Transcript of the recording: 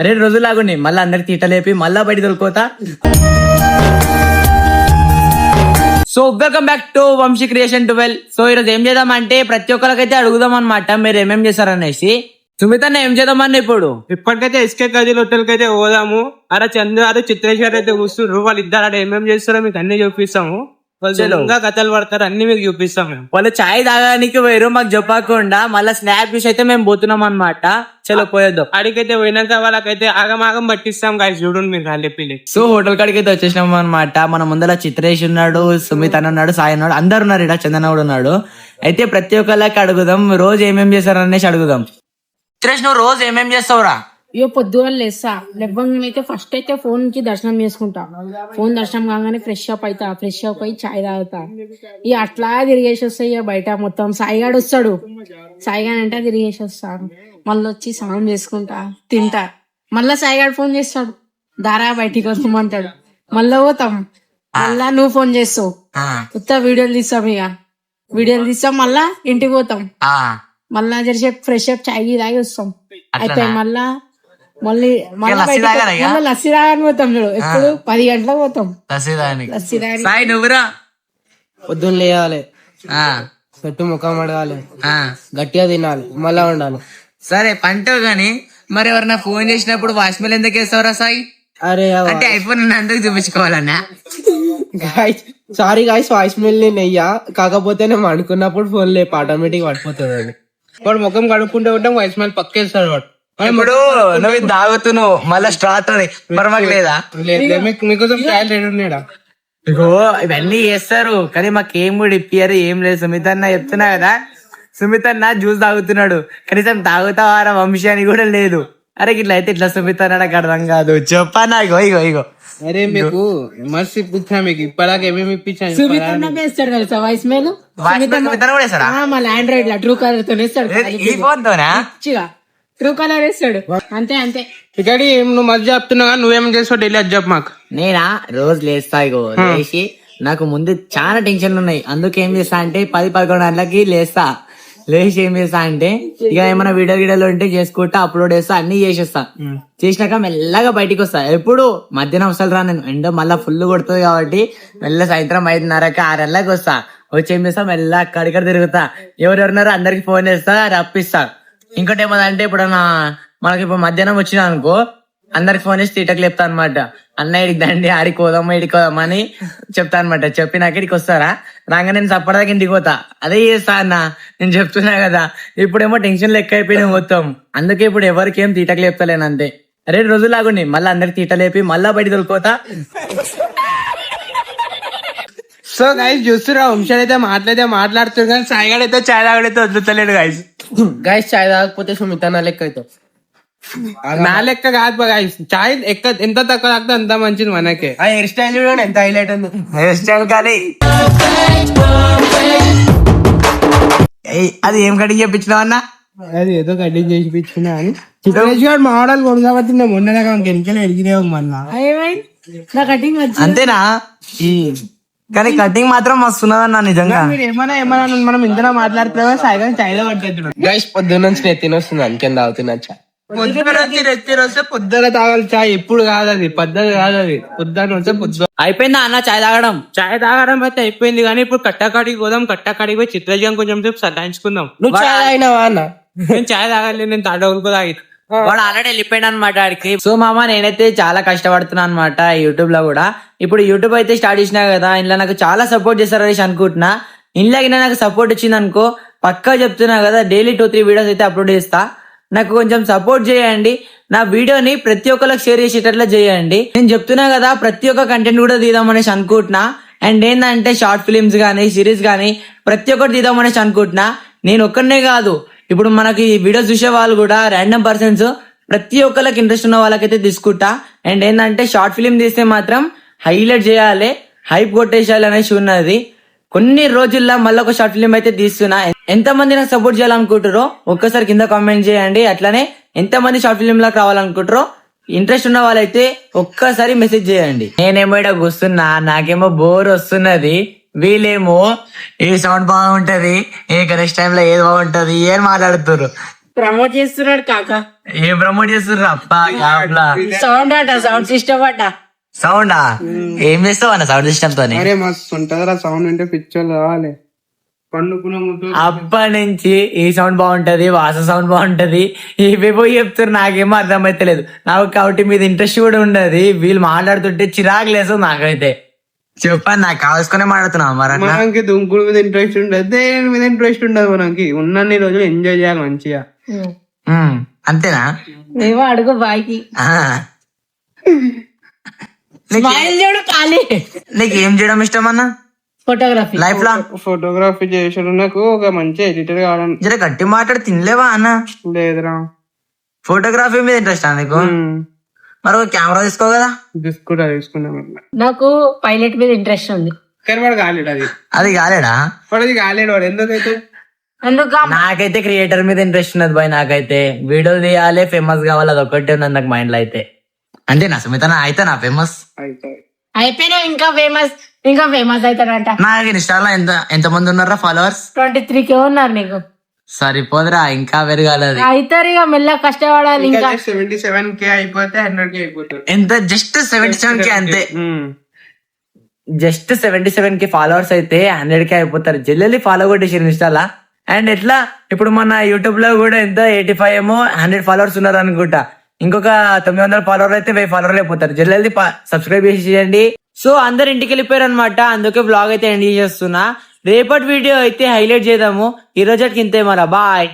2 రోజులు లాగుండి మళ్ళీ అందరికి తీటలేపి మళ్ళా బయట దొరుకుతా. So welcome back to Vamshi creation 12. So ఈరోజు ఏం చేద్దామంటే ప్రతి ఒక్కరికైతే అడుగుదాం అనమాట మీరు ఏమేం చేశారనేసి. సుమితన్న ఏం చేద్దామని ఇప్పుడు ఇప్పటికైతే ఎస్కే గది హోటల్ కి అయితే పోదాము. అరే చంద్ర అదే చిత్రేశ్వర్ అయితే కూర్చుండ్రు, వాళ్ళు ఇద్దరు అక్కడ ఏమేమి చేస్తారో మీకు అన్ని చూపిస్తాము. వాళ్ళు ఇంకా కథలు పడతారు, అన్ని మీకు చూపిస్తాం మేము. వాళ్ళు చాయ్ తాగడానికి పోయారు మాకు చెప్పకుండా, మళ్ళీ స్నాప్ చూసి అయితే మేము పోతున్నాం అనమాట. చలో పోయేద్దాం. అడిగైతే పోయినాక వాళ్ళకైతే ఆగమాగం పట్టిస్తాం గాయస్, చూడండి మీరు అల్లెప్పిల్లి. సో హోటల్ కాడికి అయితే వచ్చేసినాం అనమాట. మన ముందర చిత్రేష్ ఉన్నాడు, సుమిత్ అన్న ఉన్నాడు, సాయి ఉన్నాడు, అందరు ఉన్నారు. ఇక్కడ చందన కూడా ఉన్నాడు. అయితే ప్రతి ఒక్కళ్ళకి అడుగుదాం రోజు ఏమేం చేస్తారు అనేసి అడుగుదాం. చిత్రేష్ నువ్వు రోజు ఏమేం చేస్తావురా? ఇయో పొద్దుగా లేస్తా, లేవగానైతే ఫస్ట్ అయితే ఫోన్ కి దర్శనం చేసుకుంటా. ఫోన్ దర్శనం కాగానే ఫ్రెష్ అప్ అవుతా, ఫ్రెష్ అప్ అయి చాయ్ తాగుతా. ఇక అట్లా తిరిగేసి వస్తాయి. ఇక బయట మొత్తం సాయిగాడు వస్తాడు, సాయిగాడు అంటే తిరిగేసి వస్తాను. మళ్ళీ వచ్చి స్నానం చేసుకుంటా, తింటా. మళ్ళా సాయిగాడు ఫోన్ చేస్తాడు, దారా బయటికి వస్తామంటాడు. మళ్ళా పోతాం, మళ్ళా నువ్వు ఫోన్ చేస్తావు, కొత్త వీడియోలు తీస్తాం. ఇక వీడియోలు తీస్తాం, మళ్ళా ఇంటికి పోతాం. మళ్ళా జరిసేపు ఫ్రెష్ అప్ చాయ్ తాగి వస్తాం. అయితే మళ్ళా మళ్ళీ లస్సీ తాగని పోతాం. చూడు ఎప్పుడు 10 గంటలకు పోతాం లస్సీ తాగి. సాయి నువ్వురా? పొద్దున్న లేవాలి, చెట్టు ముఖం అడగాలి, గట్టిగా తినాలి, మళ్ళా ఉండాలి. సరే పంటవు గాని మరి ఎవరన్నా ఫోన్ చేసినప్పుడు వాచ్మెల్ ఎందుకు వేస్తావురా సాయి? అరే అంటే ఐఫోన్ ఎందుకు చూపించుకోవాలన్నా? సారీ గాయస్, వాయిస్ మెయిల్ నెయ్యా, కాకపోతే నేను అనుకున్నప్పుడు ఫోన్ లేపు ఆటోమేటిక్ పడిపోతుంది. అది వాడు ముఖం కడుక్కుంటే ఉంటాం, వయసు మళ్ళీ పక్కేస్తాడు వాడు. ఇప్పుడు నువ్వు తాగుతున్నావు మళ్ళీ స్టార్ట్ అని మరి మాకు లేదా? మీకోసం ట్రయల్ రెడీ ఉన్నాడా? ఇగో ఇవన్నీ చేస్తారు కానీ మాకేం కూడా ఇప్పియారు, ఏం లేదు. సుమిత్ అన్న చెప్తున్నా కదా, సుమిత్ అన్న జ్యూస్ తాగుతున్నాడు, కనీసం తాగుతావారా వంశీ అని కూడా లేదు. అరే ఇట్లా అయితే ఇట్లా సుమిత్ అన్న నాకు అర్థం కాదు. చెప్పన్నా ఇగో ఇగో ఇగో అరే మీకు మస్తు ఇప్పించా, మీకు ఇప్పటిదాకా ఏమేమి ఇప్పించాను. వేస్తాడు తెలుసా వాయిస్ మెయిల్, మళ్ళీ ఆండ్రాయిడ్ లో ట్రూ కలర్ తో వేస్తాడు. ఈ ఫోన్ తోనా? ట్రూ కలర్ వేస్తాడు, అంతే అంతే. ఇక్కడ నువ్వు మధ్య చెప్తున్నావు కానీ నువ్వేం చేస్తావు డైలీ అది చెప్పు మాకు. నేనా రోజు లేస్తా, ఇగో లేచి నాకు ముందు చాలా టెన్షన్లు ఉన్నాయి. అందుకే ఏం చేస్తా అంటే 10-11 గంటలకి లేస్తా. లేచి ఏం చేస్తా అంటే ఇక ఏమైనా వీడియోలు ఉంటే చేసుకుంటా, అప్లోడ్ చేస్తా, అన్ని చేసేస్తా. చేసినాక మెల్లగా బయటికి వస్తా. ఎప్పుడు మధ్యాహ్నం వస్తాను రా నేను, ఎండ మళ్ళా ఫుల్ కొడుతుంది కాబట్టి మెల్ల సాయంత్రం 5:30కి 6 వస్తా. వచ్చి ఏం చేస్తా మెల్ల అక్కడిక్కడ తిరుగుతా, ఎవరెవరున్నారో అందరికి ఫోన్ చేస్తా, రప్పిస్తా. ఇంకోటి ఏమదంటే ఇప్పుడు మనకి ఇప్పుడు మధ్యాహ్నం వచ్చినా అనుకో అందరికి ఫోన్ చేసి తీటకు చెప్తా అనమాట. అన్న ఇడికి దండి, ఆడికి పోదామా ఇడికి పోదామా అని చెప్తా అనమాట. చెప్పినాక ఇడికి వస్తారా రాగా నేను సప్పటిదాకా ఇంటికి పోతా. అదే చేస్తా అన్న, నేను చెప్తున్నా కదా. ఇప్పుడేమో టెన్షన్ లెక్క అయిపోయినా మొత్తం. అందుకే ఇప్పుడు ఎవరికి ఏం తీటకు చెప్తలేను అంతే. 2 రోజులు లాగుండి మళ్ళీ అందరికి తీటలేపి మళ్ళా బయట దొరికిపోతా. సో గైస్ చూస్తున్నా, వంశాలు అయితే మాట్లాడుతున్నారు కానీ సాయిగాడు అయితే చాయ్ తాగడైతే వదులుతలేడు గైస్. గాయస్ చాయ్ తాగకపోతే సుమితన్న లెక్క అవుతావు. నా లెక్క కాదు గైస్, చాయ్ ఎంత తక్కువ తాగితే అంత మంచిది మనకే. ఆ హెయిర్ స్టైల్ చూడండి ఎంత హైలైట్ ఉంది. హెయిర్ స్టైల్ కానీ అది ఏం కటింగ్ చెప్పించినావు అన్న? అది ఏదో కటింగ్ చేసి పిచ్చుకున్నా అని చిత్రేష్ గారు మోడల్ కొనసాగుతు మొన్న వెనకనే ఎడిగినే మళ్ళా నా కటింగ్ అంతేనా? కానీ కటింగ్ మాత్రం మస్తున్నదన్న నిజంగా. మీరు ఏమైనా మనం ఇంతలో మాట్లాడుతున్నామా సాయిగా చాయ్లో పడుతుంది. గాయస్ పొద్దున్న నుంచి నెత్తిన వస్తుంది, అందుకని తాగుతున్నా చాయ్. పొద్దున వస్తే పొద్దున తాగాలి చాయ్, ఎప్పుడు కాదు అది పద్ధతి కాదు. అది పొద్దున వస్తే అయిపోయిందా అన్న చాయ్ తాగడం? చాయ్ తాగడం అయితే అయిపోయింది కానీ ఇప్పుడు కట్టకాడికి పోదాం. కట్టకాడికి పోయి చిత్రేష్ గారిని కొంచెం సేపు సతాయించుకుందాం. నువ్వు చాయ్ తాగినావా అన్న? నేను చాయ్ తాగాలి, నేను తాడవులకు తాగి. వాడు ఆల్రెడీ వెళ్ళిపోయాడు అనమాట ఆడికి. సో మామ నేనైతే చాలా కష్టపడుతున్నా అనమాట యూట్యూబ్ లో కూడా. ఇప్పుడు యూట్యూబ్ అయితే స్టార్ట్ చేసినా కదా, ఇంట్లో నాకు చాలా సపోర్ట్ చేస్తారు అనేసి అనుకుంటున్నా. ఇంట్లోకి నాకు సపోర్ట్ వచ్చింది అనుకో పక్కా చెప్తున్నా కదా, డైలీ 2-3 వీడియోస్ అయితే అప్లోడ్ చేస్తా. నాకు కొంచెం సపోర్ట్ చేయండి, నా వీడియోని ప్రతి ఒక్కరికి షేర్ చేసేటట్లా చేయండి. నేను చెప్తున్నా కదా ప్రతి ఒక్క కంటెంట్ కూడా తీద్దాం అనేసి అనుకుంటున్నా. అండ్ ఏంటంటే షార్ట్ ఫిలిమ్స్ కానీ సిరీస్ కానీ ప్రతి ఒక్కటి తీద్దాం అనేసి అనుకుంటున్నా. నేను ఒక్కనే కాదు, ఇప్పుడు మనకి వీడియోస్ చూసే వాళ్ళు కూడా ర్యాండమ్ పర్సన్స్ ప్రతి ఒక్కరికి ఇంట్రెస్ట్ ఉన్న వాళ్ళకైతే తీసుకుంటా. అండ్ ఏంటంటే షార్ట్ ఫిలిం తీస్తే మాత్రం హైలైట్ చేయాలి, హైప్ కొట్టేసేయాలి అనేసి ఉన్నది. కొన్ని రోజుల్లో మళ్ళీ ఒక షార్ట్ ఫిలిం అయితే తీస్తున్నా. ఎంతమంది నాకు సపోర్ట్ చేయాలనుకుంటారో ఒక్కసారి కింద కామెంట్ చేయండి. అట్లానే ఎంతమంది షార్ట్ ఫిలిం లాగా రావాలనుకుంటారో ఇంట్రెస్ట్ ఉన్న వాళ్ళైతే ఒక్కసారి మెసేజ్ చేయండి. నేనేమో ఇక్కడ కూర్చున్నా, నాకేమో బోర్ వస్తున్నది. వీళ్ళేమో ఏ సౌండ్ బాగుంటది, ఏ కరెక్ట్ టైంలో ఏది బాగుంటది ఏం మాట్లాడుతున్నారు. ప్రమోట్ చేస్తున్నాడు కాక. ఏం ప్రమోట్ చేస్తుర్రు అప్పా యాప్లా? సౌండ్ అట, సౌండ్ సిస్టమ్ అట. సౌండా? ఏం చేస్తావు అన్న సౌండ్ సిస్టమ్ తోని? అరే మస్తు ఉంటదిరా సౌండ్ వింటే పిక్చర్ కావాలి. పండుకున్న ముందు అప్పటి నుంచి ఈ సౌండ్ బాగుంటది, వాస సౌండ్ బాగుంటది, ఇవేవో చెప్తారు. నాకేమో అర్థమైతలేదు. నాకు కాబట్టి మీద ఇంట్రెస్ట్ కూడా ఉండదు. వీళ్ళు మాట్లాడుతుంటే చిరాకు లేదు నాకైతే. చెప్పండి, నాకు కావాల్సుకునే మాట్లాడుతున్నా మరి అట్లా. మనకి దుంకుడు మీద ఇంట్రెస్ట్ ఉండదు, దేని మీద ఇంట్రెస్ట్ ఉండదు. మనకి ఉన్నన్ని రోజులు ఎంజాయ్ చేయాలి మంచిగా. అంతేనా? ఏవో అడుగు బాయ్కి. ఆ. స్మైల్ చూడు ఖాళీ. నీకు ఏం చేయడం ఇష్టం అన్న ఫోటోగ్రఫీ. లైఫ్ లో? ఫోటోగ్రఫీ చేసాడు. నాకు ఒక మంచి ఎడిటర్ కావాలని. జర గట్టి మాట్లాడి తినలేవా అన్న? లేదురా. ఫోటోగ్రఫీ మీద ఇంట్రెస్ట్ నీకు? మరి ఒక కెమెరా తీసుకో కదా. తీసుకున్నాం. నాకు పైలట్ మీద ఇంట్రెస్ట్ ఉంది. కానీ వాడు కాలేడు. అది కాలేడా? వాడు కాలేడు. వాడు ఎందుకైతే ఎందుకు? నాకైతే క్రియేటర్ మీద ఇంట్రెస్ట్ ఉన్నది బాయ్. నాకైతే వీడియోలు తీయాలి, ఫేమస్ కావాలి, అది ఒక్కటే ఉన్నది నాకు మైండ్ లో. అయితే అంతేనా సుమిత? అయితే నా ఫేమస్ అయిపోయినా ఇంకా ఫేమస్ అవుతాడంట. నాకు ఇన్స్టాలో ఎంత మంది ఉన్నారా ఫాలోవర్స్? 23K ఉన్నారు నీకు. సరిపోదురా, ఇంకా పెరగాలి. అవుతారు ఇక మెల్లగా కష్టపడాలి. ఇంకా 77K అయిపోతే 100K అయిపోతారు. ఎంత? జస్ట్ 77K అంతే. జస్ట్ 77K ఫాలోవర్స్ అయితే 100K అయిపోతారు. జల్లెల్లి ఫాలో కొట్టేసారు ఇన్స్టాలా. అండ్ ఎట్లా ఇప్పుడు మన యూట్యూబ్ లో కూడా ఎంత 85 ఏమో 100 ఫాలోవర్స్ ఉన్నారు అనుకుంటా. ఇంకొక 900 ఫాలోవర్ అయితే 1000 ఫాలోవర్లు అయిపోతారు. జల్లెల్లి సబ్స్క్రైబ్ చేసేయండి. సో అందరు ఇంటికి వెళ్ళిపోయారు అనమాట. అందుకే బ్లాగ్ అయితే ఎండ్ చేస్తున్నా. రేపటి వీడియో అయితే హైలైట్ చేద్దాము. ఈ రోజుకి ఇంతే, మరా బాయ్.